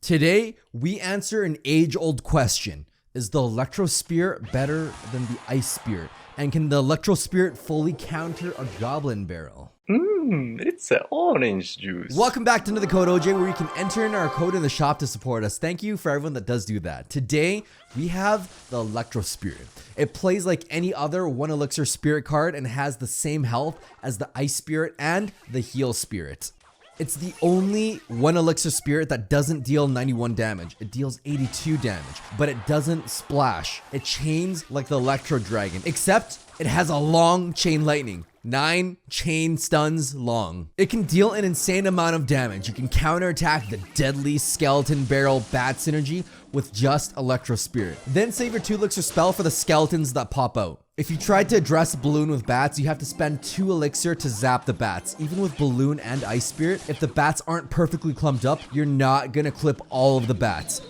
Today, we answer an age-old question. Is the Electro Spirit better than the Ice Spirit? And can the Electro Spirit fully counter a Goblin Barrel? It's an orange juice. Welcome back to another Code OJ, where you can enter in our code in the shop to support us. Thank you for everyone that does do that. Today, we have the Electro Spirit. It plays like any other 1 Elixir Spirit card and has the same health as the Ice Spirit and the Heal Spirit. It's the only 1 Elixir Spirit that doesn't deal 91 damage. It deals 82 damage, but it doesn't splash. It chains like the Electro Dragon, except it has a long chain lightning. 9 chain stuns long. It can deal an insane amount of damage. You can counterattack the deadly Skeleton Barrel Bat synergy with just Electro Spirit. Then save your 2 Elixir spell for the skeletons that pop out. If you tried to address Balloon with bats, you have to spend 2 Elixir to zap the bats. Even with Balloon and Ice Spirit, if the bats aren't perfectly clumped up, you're not gonna clip all of the bats.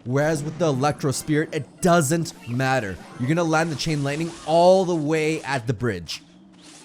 Whereas with the Electro Spirit, it doesn't matter. You're gonna land the Chain Lightning all the way at the bridge.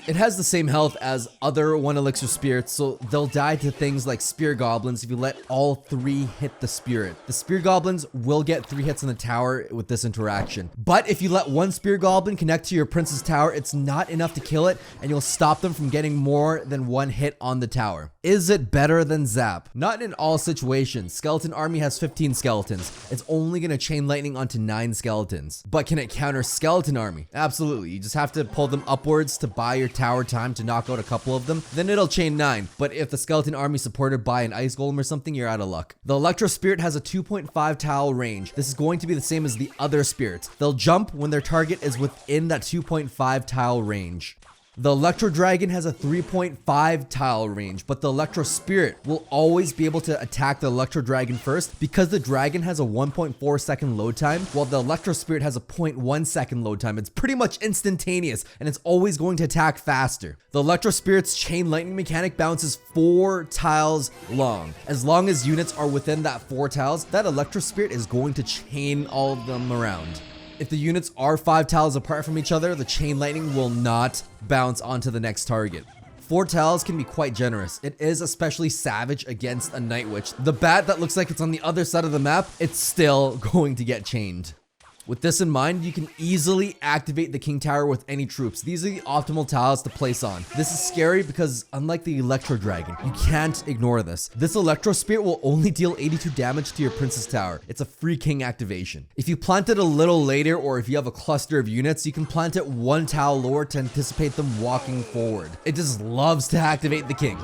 It has the same health as other 1 Elixir Spirits, so they'll die to things like Spear Goblins if you let all 3 hit the Spirit. The Spear Goblins will get 3 hits in the tower with this interaction. But if you let 1 Spear Goblin connect to your Prince's Tower, it's not enough to kill it, and you'll stop them from getting more than 1 hit on the tower. Is it better than Zap? Not in all situations. Skeleton Army has 15 skeletons. It's only going to Chain Lightning onto 9 skeletons. But can it counter Skeleton Army? Absolutely. You just have to pull them upwards to buy your tower time to knock out a couple of them, then it'll chain 9. But if the Skeleton Army supported by an Ice Golem or something, you're out of luck. The Electro Spirit has a 2.5 tile range. This is going to be the same as the other spirits. They'll jump when their target is within that 2.5 tile range. The Electro Dragon has a 3.5 tile range, but the Electro Spirit will always be able to attack the Electro Dragon first because the Dragon has a 1.4 second load time, while the Electro Spirit has a 0.1 second load time. It's pretty much instantaneous, and it's always going to attack faster. The Electro Spirit's Chain Lightning mechanic bounces 4 tiles long. As long as units are within that 4 tiles, that Electro Spirit is going to chain all of them around. If the units are 5 tiles apart from each other, the Chain Lightning will not bounce onto the next target. 4 tiles can be quite generous. It is especially savage against a Night Witch. The bat that looks like it's on the other side of the map, it's still going to get chained. With this in mind, you can easily activate the King Tower with any troops. These are the optimal tiles to place on. This is scary because unlike the Electro Dragon, you can't ignore this. This Electro Spirit will only deal 82 damage to your Prince's Tower. It's a free King activation. If you plant it a little later, or if you have a cluster of units, you can plant it 1 tile lower to anticipate them walking forward. It just loves to activate the King.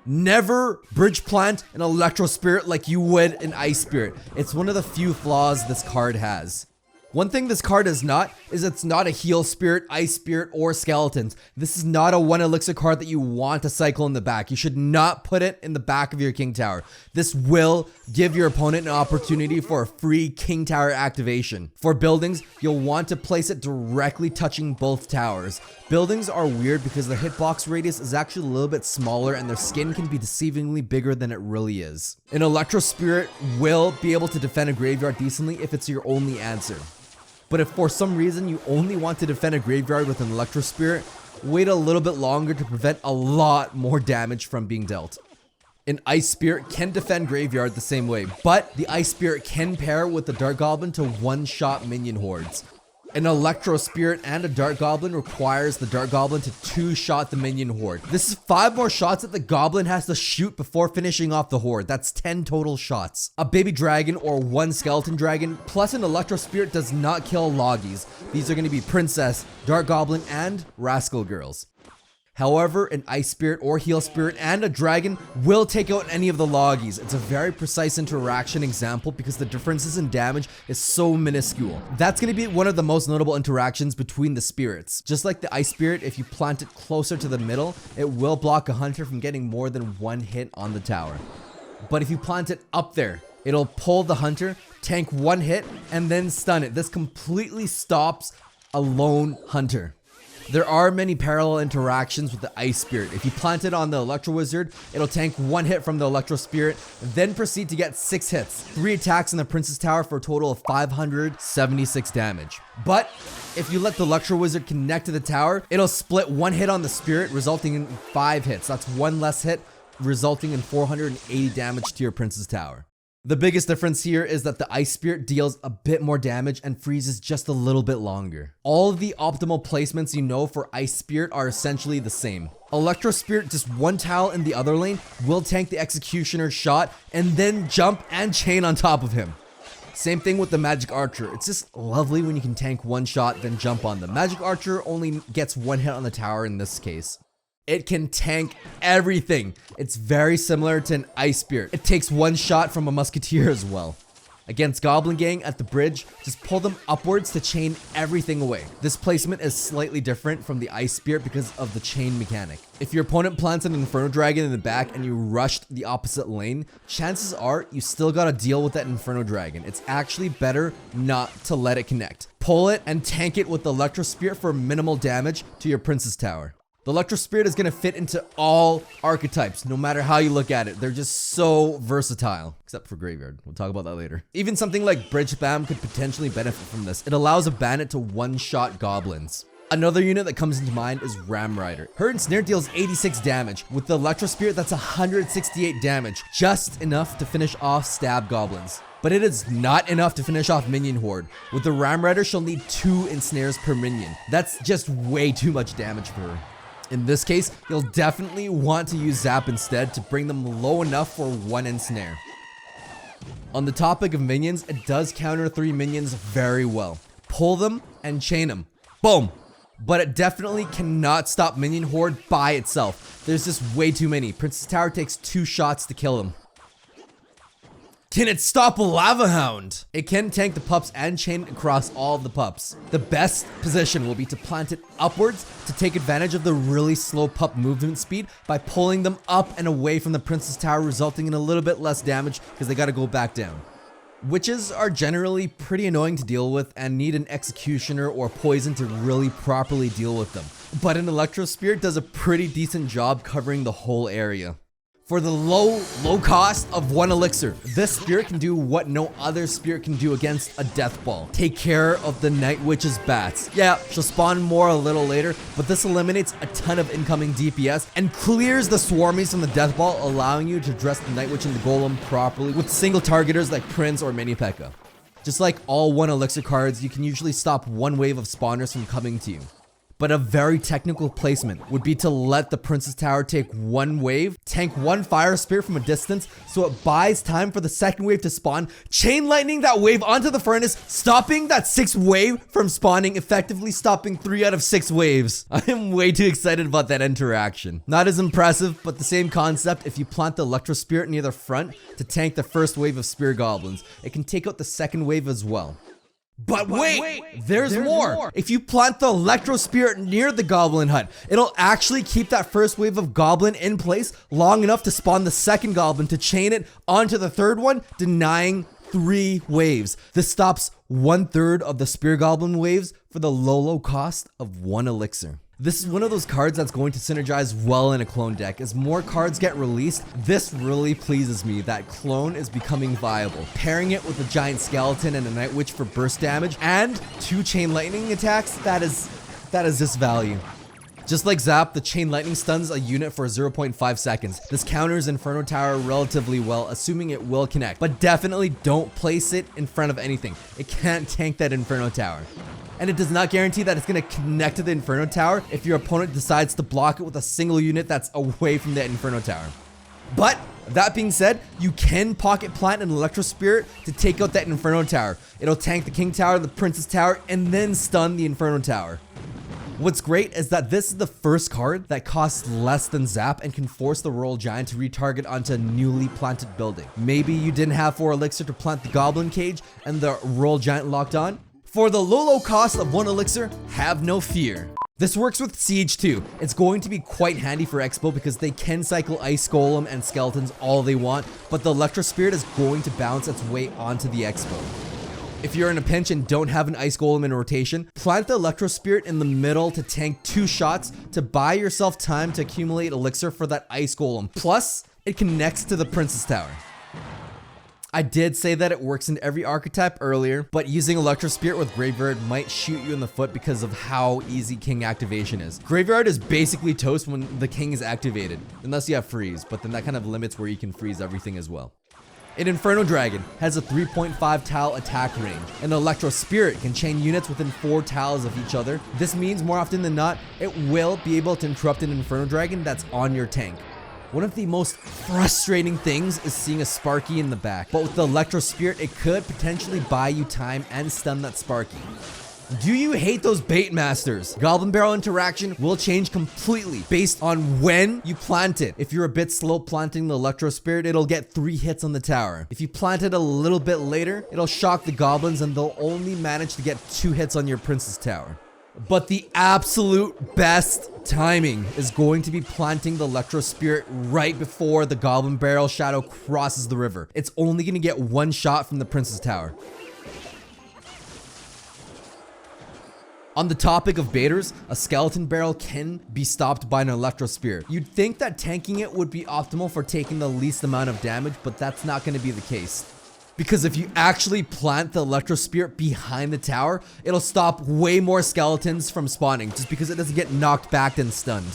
Never bridge plant an Electro Spirit like you would an Ice Spirit. It's one of the few flaws this card has. One thing this card is not, is it's not a Heal Spirit, Ice Spirit, or Skeletons. This is not a 1 Elixir card that you want to cycle in the back. You should not put it in the back of your King Tower. This will give your opponent an opportunity for a free King Tower activation. For buildings, you'll want to place it directly touching both towers. Buildings are weird because their hitbox radius is actually a little bit smaller and their skin can be deceivingly bigger than it really is. An Electro Spirit will be able to defend a graveyard decently if it's your only answer. But if for some reason you only want to defend a graveyard with an Electro Spirit, wait a little bit longer to prevent a lot more damage from being dealt. An Ice Spirit can defend graveyard the same way, but the Ice Spirit can pair with the Dark Goblin to one-shot minion hordes. An Electro Spirit and a Dark Goblin requires the Dark Goblin to 2-shot the minion horde. This is 5 more shots that the Goblin has to shoot before finishing off the horde. That's 10 total shots. A Baby Dragon or 1 Skeleton Dragon plus an Electro Spirit does not kill Loggies. These are going to be Princess, Dark Goblin, and Rascal Girls. However, an Ice Spirit or Heal Spirit and a Dragon will take out any of the Loggies. It's a very precise interaction example because the differences in damage is so minuscule. That's going to be one of the most notable interactions between the spirits. Just like the Ice Spirit, if you plant it closer to the middle, it will block a hunter from getting more than 1 hit on the tower. But if you plant it up there, it'll pull the hunter, tank 1 hit, and then stun it. This completely stops a lone hunter. There are many parallel interactions with the Ice Spirit. If you plant it on the Electro Wizard, it'll tank 1 hit from the Electro Spirit, then proceed to get 6 hits. 3 attacks in the Prince's Tower for a total of 576 damage. But if you let the Electro Wizard connect to the tower, it'll split 1 hit on the Spirit, resulting in 5 hits. That's 1 less hit, resulting in 480 damage to your Prince's Tower. The biggest difference here is that the Ice Spirit deals a bit more damage and freezes just a little bit longer. All of the optimal placements you know for Ice Spirit are essentially the same. Electro Spirit, just one tile in the other lane, will tank the Executioner's shot and then jump and chain on top of him. Same thing with the Magic Archer. It's just lovely when you can tank one shot then jump on them. Magic Archer only gets one hit on the tower in this case. It can tank everything. It's very similar to an Ice Spirit. It takes one shot from a Musketeer as well. Against Goblin Gang at the bridge, just pull them upwards to chain everything away. This placement is slightly different from the Ice Spirit because of the chain mechanic. If your opponent plants an Inferno Dragon in the back and you rushed the opposite lane, chances are you still gotta deal with that Inferno Dragon. It's actually better not to let it connect. Pull it and tank it with the Electro Spirit for minimal damage to your Princess Tower. The Electro Spirit is going to fit into all archetypes, no matter how you look at it. They're just so versatile, except for Graveyard. We'll talk about that later. Even something like Bridge Spam could potentially benefit from this. It allows a bandit to one-shot goblins. Another unit that comes into mind is Ram Rider. Her Ensnare deals 86 damage. With the Electro Spirit, that's 168 damage. Just enough to finish off stab goblins. But it is not enough to finish off Minion Horde. With the Ram Rider, she'll need 2 Ensnares per minion. That's just way too much damage for her. In this case, you'll definitely want to use Zap instead to bring them low enough for 1 Ensnare. On the topic of minions, it does counter 3 minions very well. Pull them and chain them. Boom! But it definitely cannot stop Minion Horde by itself. There's just way too many. Princess Tower takes 2 shots to kill them. Can it stop a Lava Hound? It can tank the pups and chain it across all of the pups. The best position will be to plant it upwards to take advantage of the really slow pup movement speed by pulling them up and away from the Princess Tower, resulting in a little bit less damage because they gotta go back down. Witches are generally pretty annoying to deal with and need an Executioner or Poison to really properly deal with them. But an Electro Spirit does a pretty decent job covering the whole area. For the low cost of 1 elixir, this spirit can do what no other spirit can do against a death ball. Take care of the Night Witch's bats. Yeah, she'll spawn more a little later, but this eliminates a ton of incoming DPS and clears the swarmies from the death ball, allowing you to dress the Night Witch and the Golem properly with single targeters like Prince or Mini P.E.K.K.A. Just like all 1 elixir cards, you can usually stop 1 wave of spawners from coming to you. But a very technical placement would be to let the Princess Tower take 1 wave, tank 1 Fire Spirit from a distance so it buys time for the second wave to spawn, chain lightning that wave onto the furnace, stopping that 6th wave from spawning, effectively stopping 3 out of 6 waves. I am way too excited about that interaction. Not as impressive, but the same concept if you plant the Electro Spirit near the front to tank the first wave of Spear Goblins. It can take out the second wave as well. But wait, there's more. If you plant the Electro Spirit near the Goblin Hut, it'll actually keep that first wave of Goblin in place long enough to spawn the second Goblin to chain it onto the third one, denying 3 waves. This stops 1/3 of the Spear Goblin waves for the low cost of 1 elixir. This is one of those cards that's going to synergize well in a clone deck. As more cards get released, this really pleases me that clone is becoming viable. Pairing it with a giant skeleton and a Night Witch for burst damage and 2 chain lightning attacks, that is this value. Just like Zap, the chain lightning stuns a unit for 0.5 seconds. This counters Inferno Tower relatively well, assuming it will connect. But definitely don't place it in front of anything. It can't tank that Inferno Tower. And it does not guarantee that it's going to connect to the Inferno Tower if your opponent decides to block it with a single unit that's away from that Inferno Tower. But that being said, you can pocket plant an Electro Spirit to take out that Inferno Tower. It'll tank the King Tower, the Princess Tower, and then stun the Inferno Tower. What's great is that this is the first card that costs less than Zap and can force the Royal Giant to retarget onto a newly planted building. Maybe you didn't have 4 elixir to plant the Goblin Cage and the Royal Giant locked on. For the low cost of 1 elixir, have no fear. This works with Siege too. It's going to be quite handy for Expo because they can cycle Ice Golem and Skeletons all they want, but the Electro Spirit is going to bounce its way onto the Expo. If you're in a pinch and don't have an Ice Golem in rotation, plant the Electro Spirit in the middle to tank 2 shots to buy yourself time to accumulate elixir for that Ice Golem. Plus, it connects to the Princess Tower. I did say that it works in every archetype earlier, but using Electro Spirit with Graveyard might shoot you in the foot because of how easy King activation is. Graveyard is basically toast when the King is activated, unless you have freeze, but then that kind of limits where you can freeze everything as well. An Inferno Dragon has a 3.5 tile attack range. An Electro Spirit can chain units within 4 tiles of each other. This means more often than not, it will be able to interrupt an Inferno Dragon that's on your tank. One of the most frustrating things is seeing a Sparky in the back, but with the Electro Spirit, it could potentially buy you time and stun that Sparky. Do you hate those bait masters? Goblin Barrel interaction will change completely based on when you plant it. If you're a bit slow planting the Electro Spirit, it'll get 3 hits on the tower. If you plant it a little bit later, it'll shock the goblins and they'll only manage to get 2 hits on your Prince's Tower. But the absolute best timing is going to be planting the Electro Spirit right before the Goblin Barrel shadow crosses the river. It's only going to get 1 shot from the Prince's Tower. On the topic of baiters, a Skeleton Barrel can be stopped by an Electro Spirit. You'd think that tanking it would be optimal for taking the least amount of damage, but that's not going to be the case. Because if you actually plant the Electro Spirit behind the tower, it'll stop way more skeletons from spawning just because it doesn't get knocked back and stunned.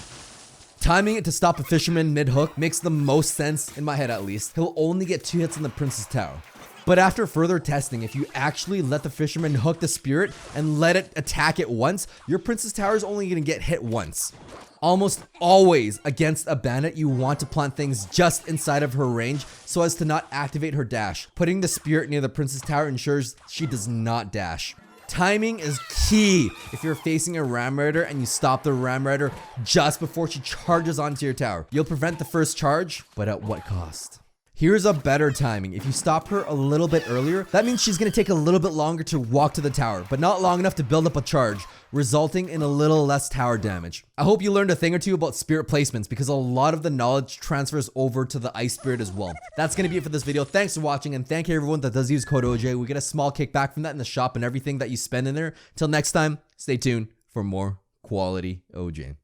Timing it to stop a Fisherman mid-hook makes the most sense, in my head at least. He'll only get 2 hits on the Prince's Tower. But after further testing, if you actually let the Fisherman hook the Spirit and let it attack it once, your Prince's Tower is only going to get hit once. Almost always against a bandit, you want to plant things just inside of her range so as to not activate her dash. Putting the Spirit near the Prince's Tower ensures she does not dash. Timing is key if you're facing a Ram Raider and you stop the Ram Raider just before she charges onto your tower. You'll prevent the first charge, but at what cost? Here's a better timing. If you stop her a little bit earlier, that means she's going to take a little bit longer to walk to the tower, but not long enough to build up a charge, resulting in a little less tower damage. I hope you learned a thing or two about Spirit placements because a lot of the knowledge transfers over to the Ice Spirit as well. That's going to be it for this video. Thanks for watching, and thank you everyone that does use code OJ. We get a small kickback from that in the shop and everything that you spend in there. Till next time, stay tuned for more quality OJ.